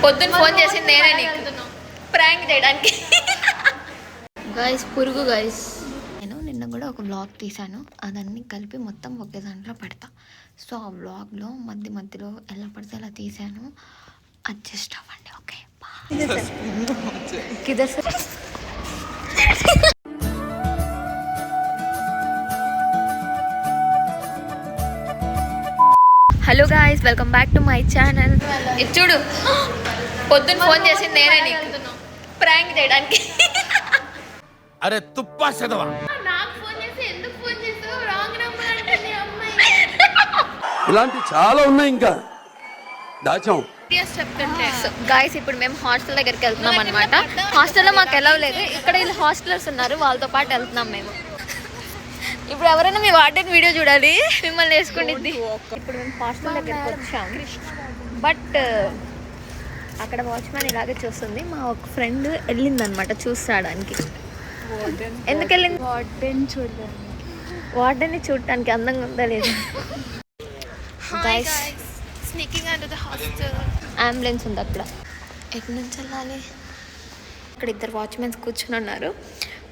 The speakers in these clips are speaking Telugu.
పొద్దున్న ఫోన్ చేసింది నేనే నీకు ప్రాంక్ చేయడానికి. గైస్ పురుగు గైస్, నేను నిన్న కూడా ఒక బ్లాగ్ తీసాను, అదన్నీ కలిపి మొత్తం ఒకే దాంట్లో పెడతా. సో ఆ బ్లాగ్లో మధ్యలో ఎలా పడితే అలా తీసాను, అడ్జస్ట్ అవ్వండి. ఓకే కిదర్ sir. Hello guys, welcome back to my channel. ఇది చూడు, పొద్దున్న ఫోన్ చేసింది నేనే నీకు ప్రాంక్ చేయడానికి. అరే తుప్పా చదవా, నాకు ఫోన్ చేసి ఎందుకు ఫోన్ చేసావు, రాంగ్ నంబర్ అంటుంది అమ్మాయి. ఇలాంటి చాలా ఉన్నాయి, ఇంకా దాచాం. గాయస్ ఇప్పుడు మేము హాస్టల్ దగ్గరికి వెళ్తున్నాం అనమాట. హాస్టల్లో మాకు ఎలా లేదు, ఇక్కడ వీళ్ళు హాస్టలర్స్ ఉన్నారు, వాళ్ళతో పాటు వెళ్తున్నాం మేము. ఇప్పుడు ఎవరైనా మీ వార్డెన్ వీడియో చూడాలి, మిమ్మల్ని వేసుకుంటుంది. ఇప్పుడు మేము హాస్టల్ దగ్గరికి వచ్చాం, బట్ అక్కడ వాచ్మెన్ ఇలాగే చూస్తుంది. మా ఒక ఫ్రెండ్ వెళ్ళిందనమాట చూసాడానికి. ఎందుకు వెళ్ళింది? వార్డెన్ని చూడటానికి అందంగా ఉందా లేదు. అంబులెన్స్ ఉంది అక్కడ, ఎక్కడి నుంచి వెళ్ళాలి? అక్కడ ఇద్దరు వాచ్మెన్స్ కూర్చుని ఉన్నారు,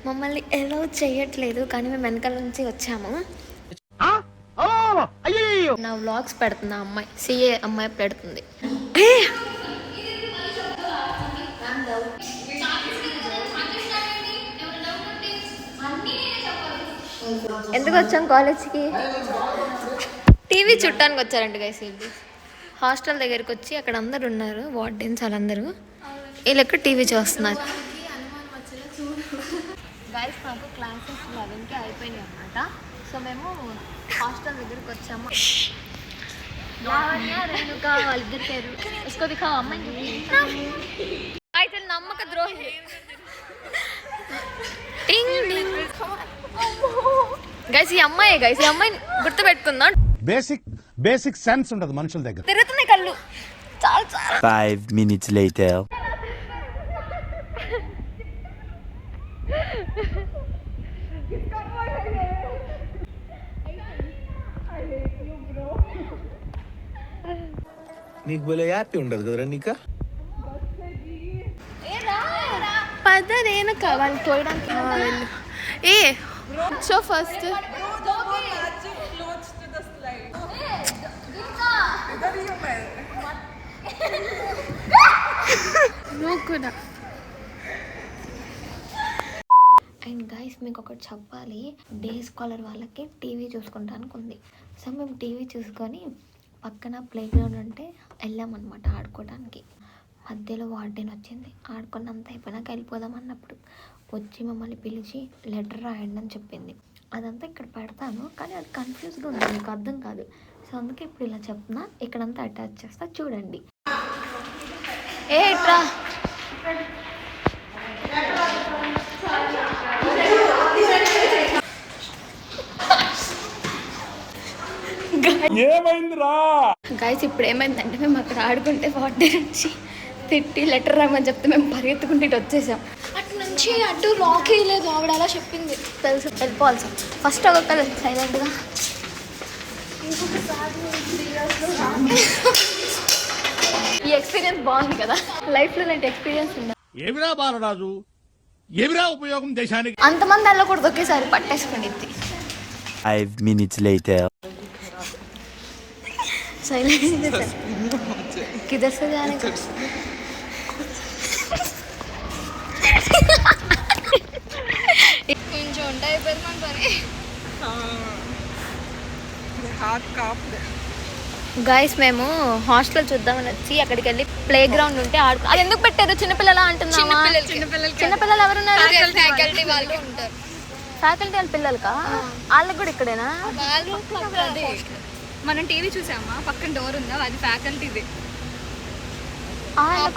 మమ్మల్ని ఎలో చేయట్లేదు, కానీ మేము వెనకాల నుంచి వచ్చాము. నా వ్లాగ్స్ పెడుతుంది ఆ అమ్మాయి, సిఏ అమ్మాయి పెడుతుంది. ఎందుకు వచ్చాం కాలేజ్కి? టీవీ చుట్టానికి వచ్చారండి గైస్. వీళ్ళు హాస్టల్ దగ్గరికి వచ్చి అక్కడ అందరు ఉన్నారు, వార్డెన్స్ వాళ్ళందరూ, వీళ్ళెక్కడ టీవీ చూస్తున్నారు. గైస్ మాకు క్లాసెస్ 11కి అయిపోయినాయి అన్నమాట. సో మేము హాస్టల్ దగ్గరికి వచ్చాము. రేణుక వాళ్ళిద్దరు పేరు उसको दिखाओ అమ్మాయి. అయితే నమ్మక ద్రోహి. గైస్ ఈ అమ్మాయి గుర్తుపెట్టుకుందాం. బేసిక్ సెన్స్ ఉండదు మనుషుల దగ్గర. తిరుగుతున్నాయి కళ్ళు. చాలు 5 minutes later. నీకు భలే హ్యాపీ ఉండదు కదరా నీకా? పదరేనా కావాలి తోయడానికి. ఏ సో ఫస్ట్ అండ్ గైస్ మీకు ఒకటి చెప్పాలి, డే స్కాలర్ వాళ్ళకి టీవీ చూసుకుంటానికి ఉంది. సో మేము టీవీ చూసుకొని పక్కన ప్లే గ్రౌండ్ ఉంటే వెళ్ళామన్నమాట ఆడుకోవడానికి. మధ్యలో వార్డెన్ వచ్చింది, ఆడుకున్నంత అయిపోయినాక వెళ్ళిపోదాం అన్నప్పుడు వచ్చి మమ్మల్ని పిలిచి లెటర్ రాయండి అని చెప్పింది. అదంతా ఇక్కడ పెడతాను, కానీ అది కన్ఫ్యూజ్గా ఉంది, మీకు అర్థం కాదు. సో అందుకే ఇప్పుడు ఇలా చెప్తున్నా, ఇక్కడంతా అటాచ్ చేస్తా చూడండి. ఏ ఇట్రా, గైస్ ఇప్పుడు ఏమైందంటే మేము అక్కడ ఆడుకుంటే వార్డెన్ నుంచి తిట్టి లెటర్ రామని చెప్తే మేము పరిగెత్తుకుంటే ఇటు వచ్చేసాం. అటు నుంచి అటు లాక్ వేయలేదు, ఆవిడ అలా చెప్పింది. తెలుసు వెళ్ళిపోవాలి సార్. ఫస్ట్ ఒక్కొక్క సైలెంట్గా. ఈ ఎక్స్పీరియన్స్ బాగుంది కదా, లైఫ్లో ఇలాంటి ఎక్స్పీరియన్స్ ఉందా? ఏమిరా బాలరాజు, ఏమిరా ఉపయోగం దేశానికి? అంతమంది వెళ్ళకూడదు ఒకేసారి, పట్టేసుకోండి. 5 minutes later. సైలెంట్ किधर से जाने का? కొంచెం ఉంటాయి మన పని. గైస్ మేము హాస్టల్ చూద్దామని వచ్చి అక్కడికి వెళ్ళి ప్లే గ్రౌండ్ ఉంటే ఆడుకో. అది ఎందుకు పెట్టారు? చిన్నపిల్లల అంటున్నావా? చిన్నపిల్లలు ఎవరున్నారు? ఫ్యాకల్టీ వాళ్ళు ఉంటారు. ఫ్యాకల్టీ వాళ్ళ పిల్లలకా? వాళ్ళకి కూడా ఇక్కడేనా? మనం టీవీ చూసామా, పక్కన డోర్ ఉందా, అది ఫ్యాకల్టీది.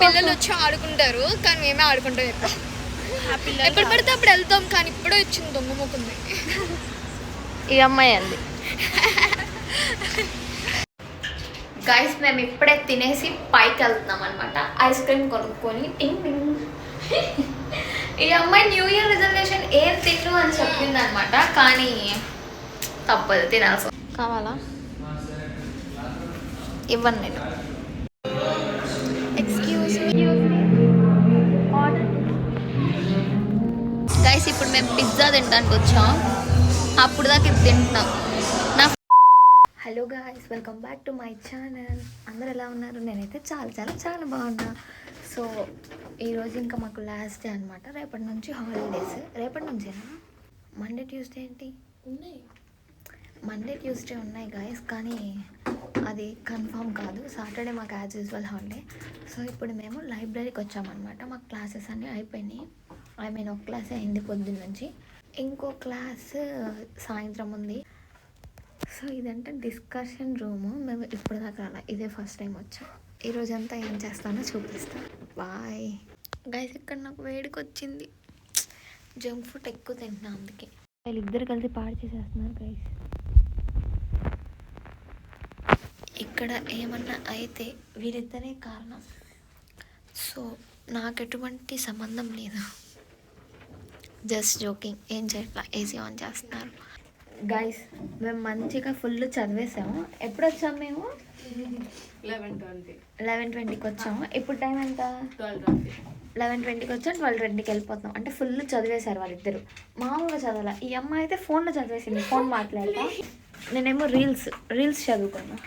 పిల్లలు వచ్చి ఆడుకుంటారు, కానీ మేమే ఆడుకుంటాం. ఎప్పుడు పడితే అప్పుడు వెళ్తాం, కానీ ఇప్పుడే వచ్చింది దొంగ మొక్కుంది ఈ అమ్మాయి అంది. గైస్ మేము ఇప్పుడే తినేసి పైకి వెళ్తున్నాం అనమాట, ఐస్ క్రీమ్ కొనుక్కొని. టింగ్ టింగ్. ఈ అమ్మాయి న్యూ ఇయర్ రిజర్వేషన్ ఏం తిను అని చెప్పింది అనమాట, కానీ తప్పదు, తినాల్సి. కావాలా? ఇవ్వండి నేను. Excuse me. గైస్ ఇప్పుడు మేము పిజ్జా తినడానికి వచ్చాం, అప్పుడు దాకా ఇది తింటున్నాం. Hello guys, welcome back to my channel. అందరు ఎలా ఉన్నారు? నేనైతే చాలా చాలా చాలా బాగున్నా. సో ఈరోజు ఇంకా మాకు లాస్ట్ డే అనమాట. రేపటి నుంచి హాలిడేస్. రేపటి నుంచేనా? మండే ట్యూస్డే ఏంటి ఉన్నాయి, మండే ట్యూస్డే ఉన్నాయి గాయస్, కానీ అది కన్ఫామ్ కాదు. సాటర్డే మాకు యాజ్ యూజువల్ హాలిడే. సో ఇప్పుడు మేము లైబ్రరీకి వచ్చామన్నమాట. మాకు క్లాసెస్ అన్నీ అయిపోయినాయి. ఒక క్లాస్ అయింది పొద్దున్న నుంచి, ఇంకో క్లాస్ సాయంత్రం ఉంది. సో ఇదంటే డిస్కషన్ రూము. మేము ఇప్పుడు దాకా రాలా, ఇదే ఫస్ట్ టైం వచ్చాం. ఈరోజంతా ఏం చేస్తానో చూపిస్తాను. Bye guys. ఇక్కడ నాకు వేడికి వచ్చింది, జంక్ ఫుడ్ ఎక్కువ తింటున్నా, అందుకే. వీళ్ళిద్దరు కలిసి పాడు చేసేస్తున్నారు గైస్. ఇక్కడ ఏమన్నా అయితే వీళ్ళిద్దరే కారణం. సో నాకు ఎటువంటి సంబంధం లేదు, జస్ట్ జోకింగ్. ఏం చేయట్లా, ఏసీ ఆన్ చేస్తున్నారు. గైస్ మేము మంచిగా ఫుల్ చదివేసాము. ఎప్పుడు వచ్చాము మేము? 11:20కి వచ్చాము. ఇప్పుడు టైం ఎంత? 11:20కి వచ్చాం, 12:20కి వెళ్ళిపోతాం. అంటే ఫుల్ చదివేశారు వాళ్ళిద్దరు. మామూలుగా చదవాల. ఈ అమ్మాయి అయితే ఫోన్లో చదివేసింది, ఫోన్ మాట్లాడతా. నేనేమో రీల్స్ చదువుకున్నా.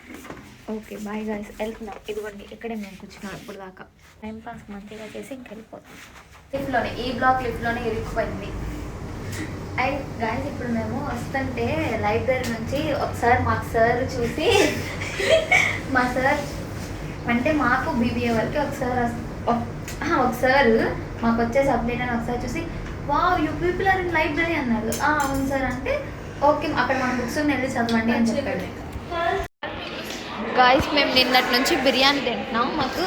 ఓకే బాయ్ గాయస్, వెళ్తున్నాం. ఇదిగోండి ఇక్కడే మేము కూర్చున్నాం ఇప్పుడు దాకా. టైం పాస్ మంచిగా చేసి ఇంక వెళ్ళిపోతాం. లిఫ్ట్లోనే, ఈ బ్లాక్ లిఫ్ట్లోనే ఇరుక్కుపోయింది. అండ్ గాయస్ ఇప్పుడు మేము వస్తుంటే లైబ్రరీ నుంచి ఒకసారి మాకు సార్ చూసి మా సార్ అంటే మాకు బీబీఏ వరకు ఒకసారి మాకు వచ్చే సబ్జెక్ట్ అని ఒకసారి చూసి, wow you people are in library అన్నారు. అవును సార్ అంటే, ఓకే అక్కడ మన బుక్స్ వెళ్ళి చదవండి అని చెప్పాడు. గాయస్ మేము నిన్నటి నుంచి బిర్యానీ తింటున్నాం. మాకు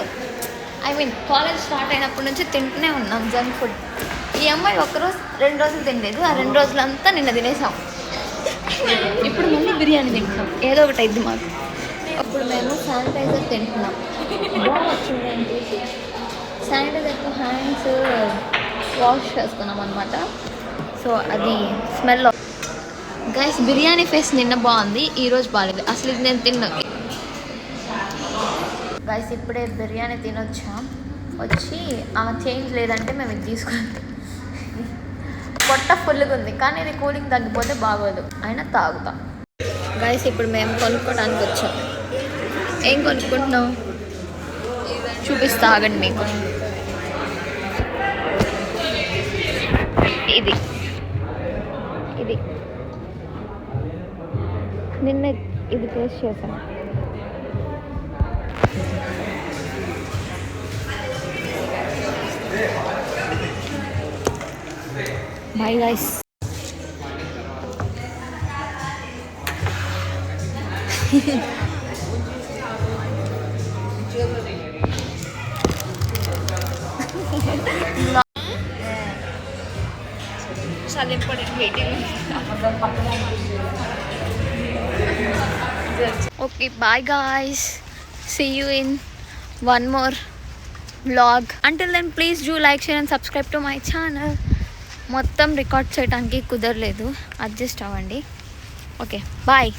కాలేజ్ స్టార్ట్ అయినప్పటి నుంచి తింటూనే ఉన్నాం జంక్ ఫుడ్. ఈ అమ్మాయి 2 రోజులు తినలేదు, ఆ 2 రోజులంతా నిన్న తినేసాం. ఇప్పుడు మళ్ళీ బిర్యానీ తింటున్నాం, ఏదో ఒకటి అయింది మాకు. అప్పుడు మేము శానిటైజర్ తింటున్నాం. బాగా వచ్చింది అని చూసి శానిటైజర్తో హ్యాండ్స్ వాష్ చేసుకున్నాం అనమాట. సో అది స్మెల్. గైస్ బిర్యానీ ఫేస్ నిన్న బాగుంది, ఈరోజు బాగాలేదు. అసలు ఇది నేను తిన్నాను. గైస్ ఇప్పుడే బిర్యానీ తినొచ్చాం. వచ్చి చేంజ్ లేదంటే మేము ఇది తీసుకున్నాం. పొట్ట ఫుల్గా ఉంది, కానీ ఇది కూలింగ్ తగ్గిపోతే బాగోదు, అయినా తాగుతాం. గైస్ ఇప్పుడు మేము కొనుక్కోడానికి వచ్చాం. ఏం కొనుక్కుంటున్నాం చూపిస్తా, ఆగండి మీకు. ఇది నిన్న ఇది టేస్ట్ చేసాం. Bye guys. Okay, bye guys. See you in one more vlog. Until then, please do like, share and subscribe to my channel. మొత్తం రికార్డ్ చేయడానికి కుదరలేదు, అడ్జస్ట్ అవ్వండి. Okay bye.